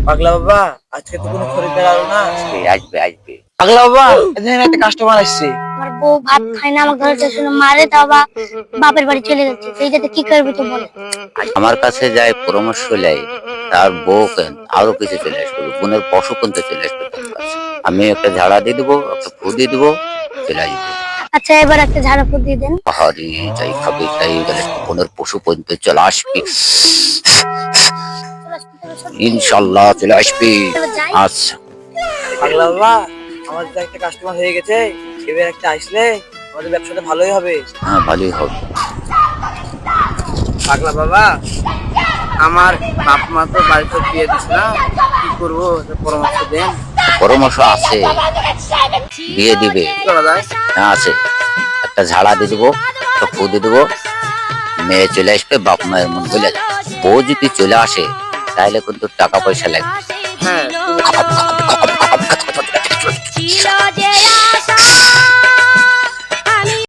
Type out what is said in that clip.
পাগলা বাবা, আজকে তো কোনো খরিদ্দার আলো না। আসবে আসবে। পাগলা বাবা, এখানে একটা কাস্টমার আসছে। আমার বউ ভাত খায় না, আমার ঘরে শুনে মারে, তাও বাপের বাড়ি চলে যাচ্ছে। সেইটাতে কি করবি তো বলে। আমার কাছে যায় পরামর্শ নেয়, তার বউ কেন আরো কিছু চলে আসবে, বোনের পশু কিনতে চলে আসবে তার কাছে। আমি একটা ঝাড়া দিয়ে দেবো, একটা ফু দিয়ে দেবো, চলে আসবে। আচ্ছা, এবার একটা ঝাড়া ফুট দিয়ে দেন। আহারে, যাই খাবে তাই গেলে বোনের পশু কিনতে চলে আসবে, ইনশাল্লাহ চলে আসবে। আচ্ছা পাগলা বাবা, আমাদের তো একটা কাস্টমার হয়ে গেছে, এবার একটা আসলে আমাদের ব্যবসাটা ভালোই হবে। হ্যাঁ, ভালোই হবে। পাগলা বাবা, আমার বাপ মা তো বাড়িতে বিয়ে দিচ্ছে না, কি করবো পরামর্শ দেন। পরামর্শ আছে, দিয়ে দিবে। কি করা যায়? হ্যাঁ আছে, একটা ঝাড়া দিয়ে দেবো, একটা ফু দিয়ে দেবো, মেয়ে চলে আসবে, বাপ মায়ের মন বলে যাবে। বউ যদি চলে আসে তাহলে কিন্তু টাকা পয়সা লাগবে। হ্যাঁ,